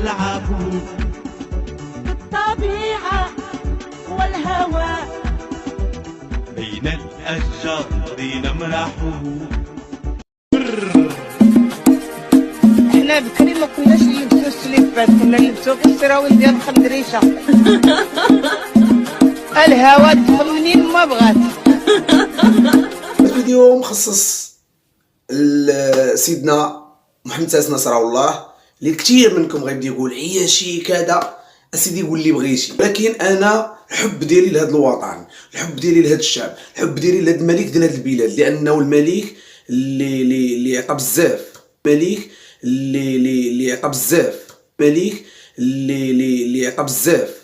نلعب الطبيعة والهواء بين الأشجار نمرح. احنا بكري ما كناش نلبسو السليبات، كنا نلبسو غير السراويل ديال الخندريشه. الهوا منين ما بغات. الفيديو مخصص لسيدنا محمد ساس نصر الله، اللي كثير منكم غيبدا يقول عياشي كذا، اسيدي قول لي بغيتي. ولكن انا الحب ديالي لهذا الوطن، الحب ديالي لهذا الشعب، الحب ديالي لهذا الملك ديال هذه البلاد، لانه الملك اللي عطى بزاف، ملك اللي عطى بزاف، ملك اللي عطى بزاف.